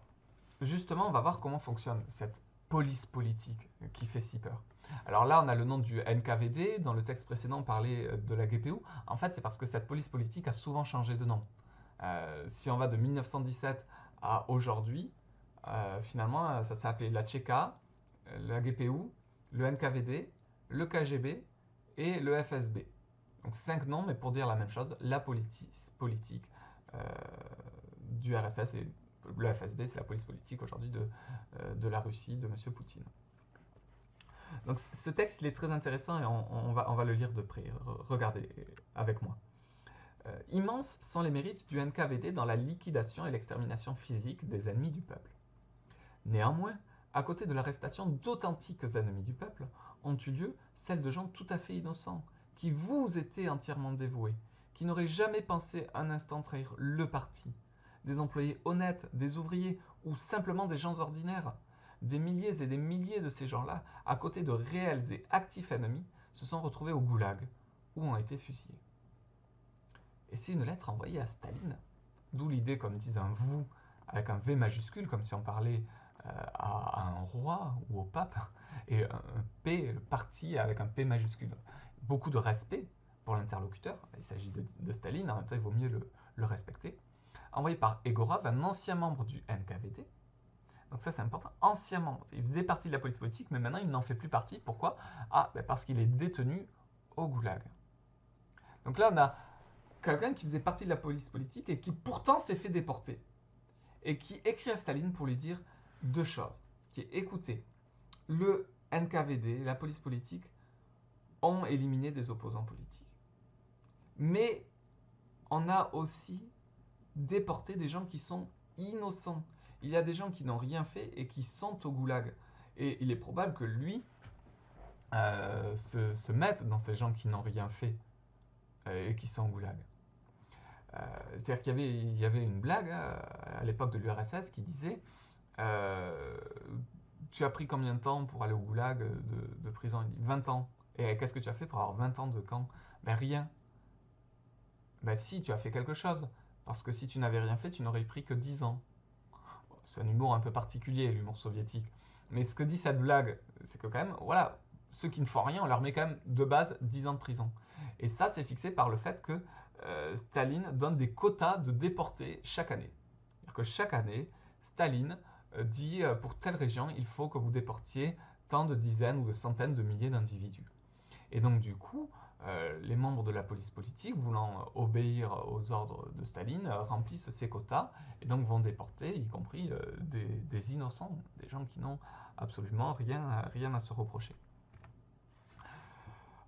justement, on va voir comment fonctionne cette police politique qui fait si peur. Alors là, on a le nom du NKVD. Dans le texte précédent, on parlait de la GPU. En fait, c'est parce que cette police politique a souvent changé de nom. Si on va de 1917 à aujourd'hui, finalement, ça s'est appelé la Tchéka, la GPU, le NKVD, le KGB et le FSB. Donc 5 noms, mais pour dire la même chose, la politique du RSS et le FSB, c'est la police politique aujourd'hui de la Russie, de M. Poutine. Donc ce texte, il est très intéressant et on va le lire de près. Regardez avec moi. Immenses sont les mérites du NKVD dans la liquidation et l'extermination physique des ennemis du peuple. Néanmoins, à côté de l'arrestation d'authentiques ennemis du peuple, ont eu lieu celles de gens tout à fait innocents, qui vous étaient entièrement dévoués, qui n'auraient jamais pensé un instant trahir le parti, des employés honnêtes, des ouvriers ou simplement des gens ordinaires. Des milliers et des milliers de ces gens-là, à côté de réels et actifs ennemis, se sont retrouvés au goulag, ou ont été fusillés. Et c'est une lettre envoyée à Staline, d'où l'idée qu'on utilise un vous avec un V majuscule, comme si on parlait à un roi ou au pape, et un P, le parti avec un P majuscule. Beaucoup de respect pour l'interlocuteur, il s'agit de Staline, en même temps il vaut mieux le respecter. Envoyé par Egorov, un ancien membre du NKVD. Donc ça c'est important, ancien membre. Il faisait partie de la police politique, mais maintenant il n'en fait plus partie. Pourquoi? Parce qu'il est détenu au goulag. Donc là on a quelqu'un qui faisait partie de la police politique et qui pourtant s'est fait déporter. Et qui écrit à Staline pour lui dire deux choses. Qui est, écoutez, le NKVD, la police politique, ont éliminé des opposants politiques. Mais on a aussi déporté des gens qui sont innocents. Il y a des gens qui n'ont rien fait et qui sont au goulag. Et il est probable que lui se mette dans ces gens qui n'ont rien fait et qui sont au goulag. C'est-à-dire qu'il y avait une blague à l'époque de l'URSS qui disait tu as pris combien de temps pour aller au goulag de prison? Il dit 20 ans. Et qu'est-ce que tu as fait pour avoir 20 ans de camp? Ben rien. Ben si, tu as fait quelque chose. Parce que si tu n'avais rien fait, tu n'aurais pris que 10 ans. C'est un humour un peu particulier, l'humour soviétique. Mais ce que dit cette blague, c'est que quand même, voilà, ceux qui ne font rien, on leur met quand même de base 10 ans de prison. Et ça, c'est fixé par le fait que Staline donne des quotas de déportés chaque année. C'est-à-dire que chaque année, Staline dit pour telle région, il faut que vous déportiez tant de dizaines ou de centaines de milliers d'individus. Et donc du coup, les membres de la police politique, voulant obéir aux ordres de Staline, remplissent ces quotas et donc vont déporter, y compris des innocents, des gens qui n'ont absolument rien à se reprocher.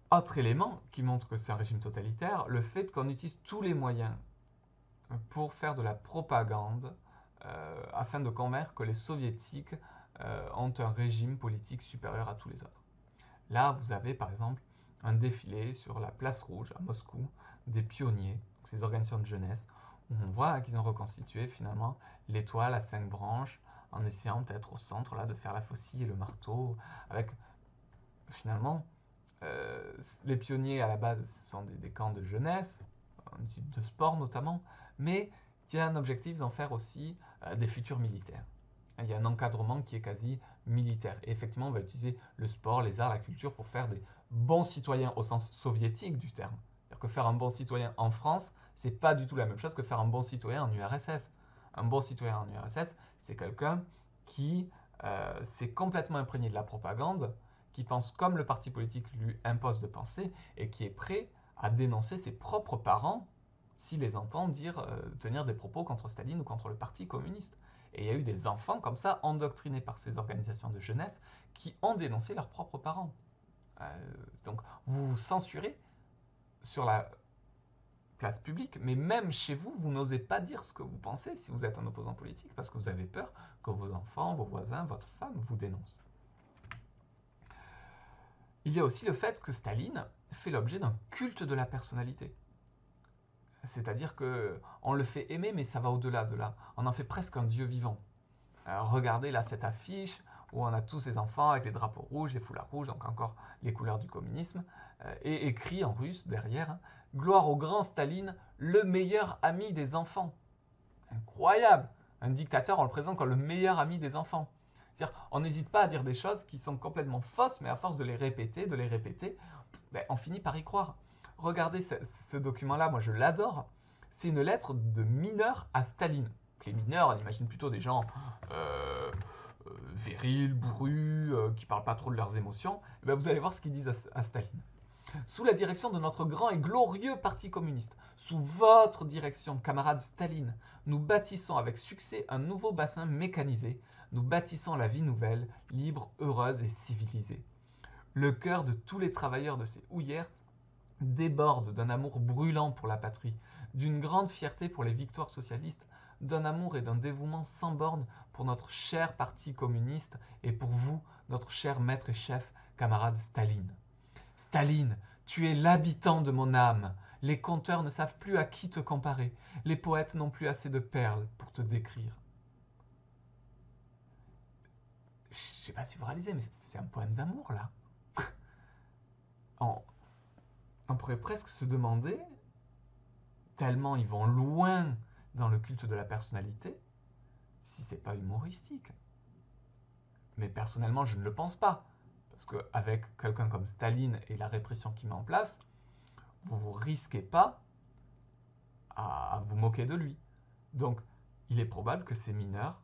Autre élément qui montre que c'est un régime totalitaire, le fait qu'on utilise tous les moyens pour faire de la propagande afin de convaincre que les soviétiques ont un régime politique supérieur à tous les autres. Là, vous avez par exemple un défilé sur la place rouge à Moscou des pionniers, ces organisations de jeunesse, où on voit qu'ils ont reconstitué finalement l'étoile à 5 branches en essayant peut-être au centre là, de faire la faucille et le marteau, avec finalement les pionniers à la base ce sont des camps de jeunesse, un type de sport notamment, mais il y a un objectif d'en faire aussi des futurs militaires. Il y a un encadrement qui est quasi militaire. Et effectivement, on va utiliser le sport, les arts, la culture pour faire des bons citoyens au sens soviétique du terme. C'est-à-dire que faire un bon citoyen en France, c'est pas du tout la même chose que faire un bon citoyen en URSS. Un bon citoyen en URSS, c'est quelqu'un qui s'est complètement imprégné de la propagande, qui pense comme le parti politique lui impose de penser et qui est prêt à dénoncer ses propres parents s'il les entend tenir des propos contre Staline ou contre le parti communiste. Et il y a eu des enfants comme ça, endoctrinés par ces organisations de jeunesse, qui ont dénoncé leurs propres parents. Donc vous vous censurez sur la place publique, mais même chez vous, vous n'osez pas dire ce que vous pensez si vous êtes un opposant politique, parce que vous avez peur que vos enfants, vos voisins, votre femme vous dénoncent. Il y a aussi le fait que Staline fait l'objet d'un culte de la personnalité. C'est-à-dire qu'on le fait aimer, mais ça va au-delà de là. On en fait presque un dieu vivant. Alors regardez là cette affiche où on a tous ces enfants avec les drapeaux rouges, les foulards rouges, donc encore les couleurs du communisme, et écrit en russe derrière, « Gloire au grand Staline, le meilleur ami des enfants ». Incroyable! Un dictateur, on le présente comme le meilleur ami des enfants. C'est-à-dire, on n'hésite pas à dire des choses qui sont complètement fausses, mais à force de les répéter, ben, on finit par y croire. Regardez ce document-là, moi je l'adore. C'est une lettre de mineurs à Staline. Les mineurs, on imagine plutôt des gens virils, bourrus, qui ne parlent pas trop de leurs émotions. Et ben, vous allez voir ce qu'ils disent à Staline. Sous la direction de notre grand et glorieux parti communiste, sous votre direction, camarade Staline, nous bâtissons avec succès un nouveau bassin mécanisé. Nous bâtissons la vie nouvelle, libre, heureuse et civilisée. Le cœur de tous les travailleurs de ces houillères déborde d'un amour brûlant pour la patrie, d'une grande fierté pour les victoires socialistes, d'un amour et d'un dévouement sans borne pour notre cher parti communiste et pour vous, notre cher maître et chef, camarade Staline. Staline, tu es l'habitant de mon âme. Les conteurs ne savent plus à qui te comparer. Les poètes n'ont plus assez de perles pour te décrire. Je ne sais pas si vous réalisez, mais c'est un poème d'amour, là. On pourrait presque se demander, tellement ils vont loin dans le culte de la personnalité, si c'est pas humoristique. Mais personnellement, je ne le pense pas. Parce qu'avec quelqu'un comme Staline et la répression qu'il met en place, vous ne vous risquez pas à vous moquer de lui. Donc, il est probable que ces mineurs,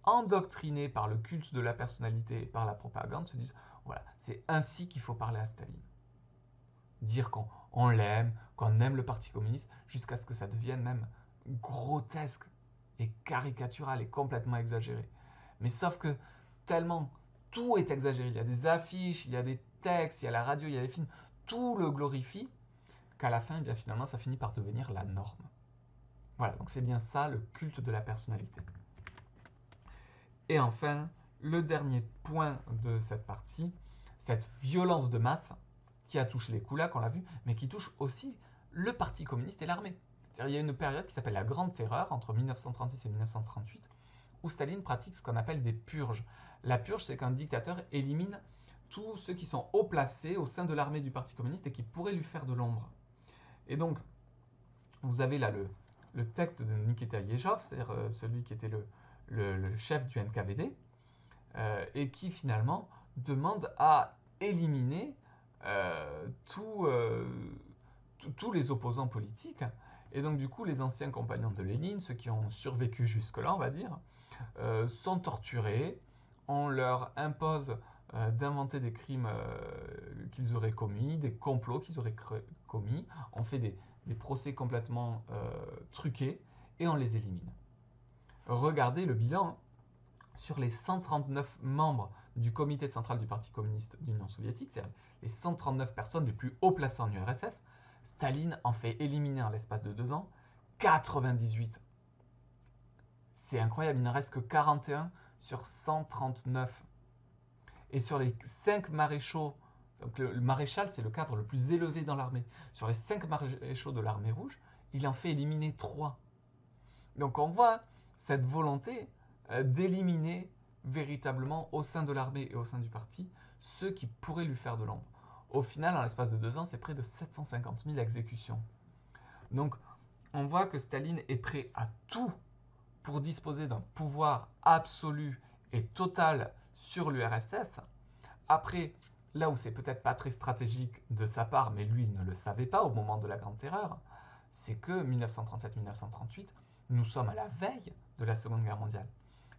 endoctrinés par le culte de la personnalité et par la propagande, se disent « Voilà, c'est ainsi qu'il faut parler à Staline. » Dire qu'on l'aime, qu'on aime le Parti communiste, jusqu'à ce que ça devienne même grotesque et caricatural et complètement exagéré. Mais sauf que tellement tout est exagéré, il y a des affiches, il y a des textes, il y a la radio, il y a les films, tout le glorifie, qu'à la fin, eh bien, finalement, ça finit par devenir la norme. Voilà, donc c'est bien ça le culte de la personnalité. Et enfin, le dernier point de cette partie, cette violence de masse qui a touché les koulaks, on l'a vu, mais qui touche aussi le Parti communiste et l'armée. Il y a une période qui s'appelle la Grande Terreur, entre 1936 et 1938, où Staline pratique ce qu'on appelle des purges. La purge, c'est qu'un dictateur élimine tous ceux qui sont haut placés au sein de l'armée du Parti communiste et qui pourraient lui faire de l'ombre. Et donc, vous avez là le texte de Nikita Yezhov, c'est-à-dire celui qui était le chef du NKVD, et qui finalement demande à éliminer tous les opposants politiques. Et donc du coup, les anciens compagnons de Lénine, ceux qui ont survécu jusque-là, on va dire, sont torturés. On leur impose d'inventer des crimes qu'ils auraient commis, des complots qu'ils auraient commis. On fait des procès complètement truqués et on les élimine. Regardez le bilan sur les 139 membres du comité central du Parti communiste de l'Union soviétique, c'est-à-dire les 139 personnes les plus haut placées en URSS. Staline en fait éliminer en l'espace de 2 ans 98. C'est incroyable, il n'en reste que 41 sur 139. Et sur les 5 maréchaux, donc le maréchal c'est le cadre le plus élevé dans l'armée, sur les 5 maréchaux de l'armée rouge, il en fait éliminer 3. Donc on voit cette volonté d'éliminer véritablement au sein de l'armée et au sein du parti ceux qui pourraient lui faire de l'ombre. Au final, en l'espace de 2 ans, c'est près de 750 000 exécutions. Donc, on voit que Staline est prêt à tout pour disposer d'un pouvoir absolu et total sur l'URSS. Après, là où c'est peut-être pas très stratégique de sa part, mais lui ne le savait pas au moment de la Grande Terreur, c'est que 1937-1938, nous sommes à la veille de la Seconde Guerre mondiale.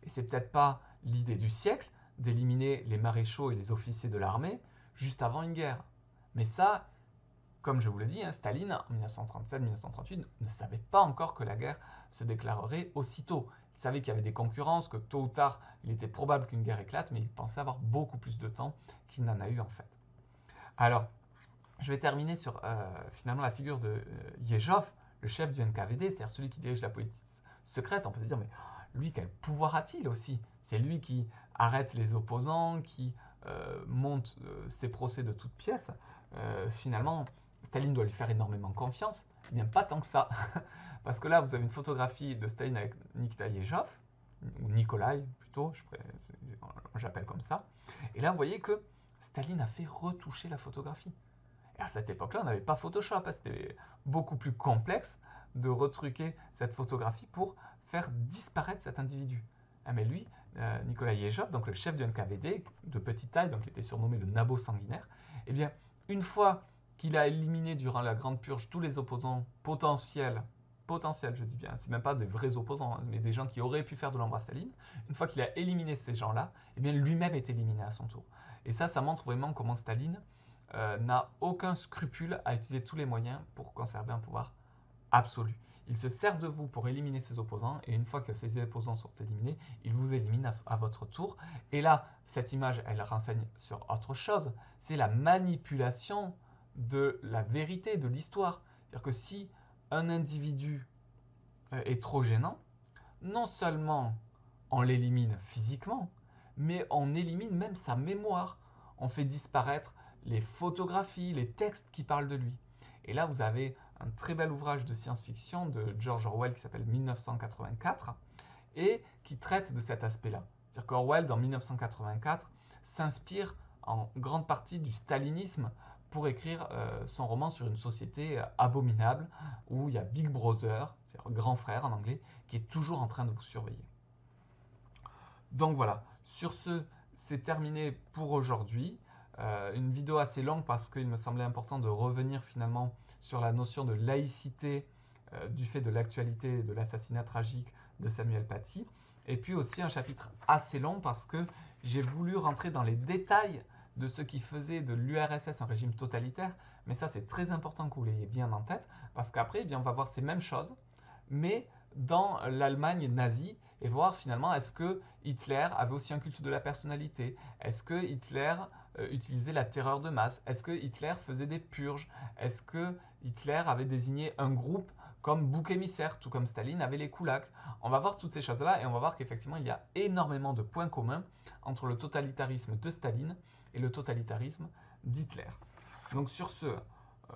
Et c'est peut-être pas l'idée du siècle d'éliminer les maréchaux et les officiers de l'armée juste avant une guerre. Mais ça, comme je vous l'ai dit, Staline, en 1937-1938, ne savait pas encore que la guerre se déclarerait aussitôt. Il savait qu'il y avait des concurrences, que tôt ou tard, il était probable qu'une guerre éclate, mais il pensait avoir beaucoup plus de temps qu'il n'en a eu en fait. Alors, je vais terminer sur finalement la figure de Yezhov, le chef du NKVD, c'est-à-dire celui qui dirige la politique secrète. On peut se dire, mais lui, quel pouvoir a-t-il aussi? C'est lui qui arrête les opposants, qui monte ses procès de toutes pièces. Finalement, Staline doit lui faire énormément confiance. Eh bien, pas tant que ça. Parce que là, vous avez une photographie de Staline avec Nikita Yezhov, ou Nikolai plutôt, j'appelle comme ça. Et là, vous voyez que Staline a fait retoucher la photographie. Et à cette époque-là, on n'avait pas Photoshop. C'était beaucoup plus complexe de retruquer cette photographie pour faire disparaître cet individu. Mais lui, Nikolai Yezhov, donc le chef du NKVD, de petite taille, donc il était surnommé le nabot sanguinaire, eh bien, une fois qu'il a éliminé durant la Grande Purge tous les opposants potentiels, je dis bien, c'est même pas des vrais opposants, mais des gens qui auraient pu faire de l'ombre à Staline, une fois qu'il a éliminé ces gens-là, eh bien lui-même est éliminé à son tour. Et ça montre vraiment comment Staline n'a aucun scrupule à utiliser tous les moyens pour conserver un pouvoir absolu. Il se sert de vous pour éliminer ses opposants, et une fois que ces opposants sont éliminés, il vous élimine à votre tour. Et là, cette image, elle renseigne sur autre chose, c'est la manipulation de la vérité, de l'histoire. C'est-à-dire que si un individu est trop gênant, non seulement on l'élimine physiquement, mais on élimine même sa mémoire. On fait disparaître les photographies, les textes qui parlent de lui. Et là, vous avez un très bel ouvrage de science-fiction de George Orwell qui s'appelle 1984 et qui traite de cet aspect-là. C'est-à-dire qu'Orwell, dans 1984, s'inspire en grande partie du stalinisme pour écrire son roman sur une société abominable où il y a Big Brother, c'est-à-dire grand frère en anglais, qui est toujours en train de vous surveiller. Donc voilà, sur ce, c'est terminé pour aujourd'hui. Une vidéo assez longue parce qu'il me semblait important de revenir finalement sur la notion de laïcité du fait de l'actualité et de l'assassinat tragique de Samuel Paty. Et puis aussi un chapitre assez long parce que j'ai voulu rentrer dans les détails de ce qui faisait de l'URSS un régime totalitaire. Mais ça, c'est très important que vous l'ayez bien en tête parce qu'après, eh bien, on va voir ces mêmes choses, mais dans l'Allemagne nazie et voir finalement est-ce que Hitler avait aussi un culte de la personnalité, est-ce que Hitler utilisait la terreur de masse, est-ce que Hitler faisait des purges, est-ce que Hitler avait désigné un groupe comme bouc émissaire, tout comme Staline avait les koulaks. On va voir toutes ces choses-là et on va voir qu'effectivement il y a énormément de points communs entre le totalitarisme de Staline et le totalitarisme d'Hitler. Donc sur ce,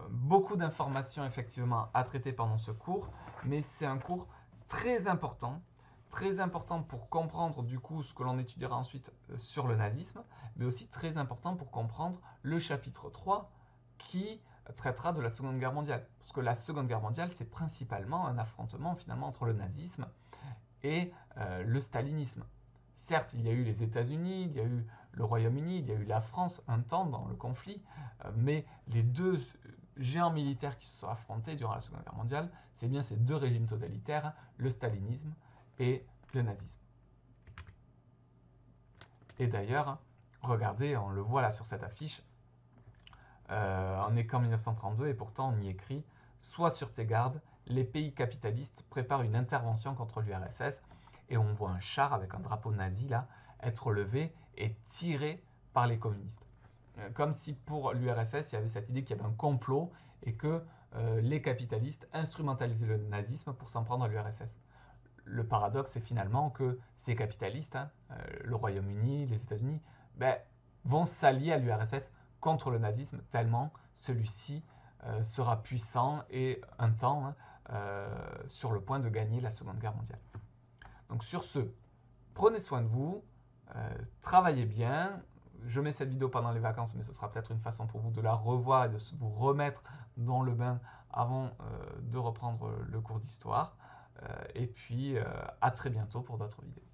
beaucoup d'informations effectivement à traiter pendant ce cours, mais c'est un cours très important pour comprendre du coup ce que l'on étudiera ensuite sur le nazisme, mais aussi très important pour comprendre le chapitre 3 qui traitera de la Seconde Guerre mondiale. Parce que la Seconde Guerre mondiale, c'est principalement un affrontement finalement entre le nazisme et le stalinisme. Certes, il y a eu les États-Unis, il y a eu le Royaume-Uni, il y a eu la France un temps dans le conflit, mais les deux géants militaires qui se sont affrontés durant la Seconde Guerre mondiale, c'est bien ces deux régimes totalitaires, le stalinisme et le nazisme. Et d'ailleurs, regardez, on le voit là sur cette affiche, on n'est qu'en 1932 et pourtant on y écrit « Sois sur tes gardes, les pays capitalistes préparent une intervention contre l'URSS » et on voit un char avec un drapeau nazi là être levé et tiré par les communistes. Comme si pour l'URSS, il y avait cette idée qu'il y avait un complot et que les capitalistes instrumentalisaient le nazisme pour s'en prendre à l'URSS. Le paradoxe, c'est finalement que ces capitalistes, le Royaume-Uni, les États-Unis, vont s'allier à l'URSS contre le nazisme, tellement celui-ci sera puissant et un temps sur le point de gagner la Seconde Guerre mondiale. Donc sur ce, prenez soin de vous, travaillez bien. Je mets cette vidéo pendant les vacances, mais ce sera peut-être une façon pour vous de la revoir et de vous remettre dans le bain avant de reprendre le cours d'histoire. Et puis, à très bientôt pour d'autres vidéos.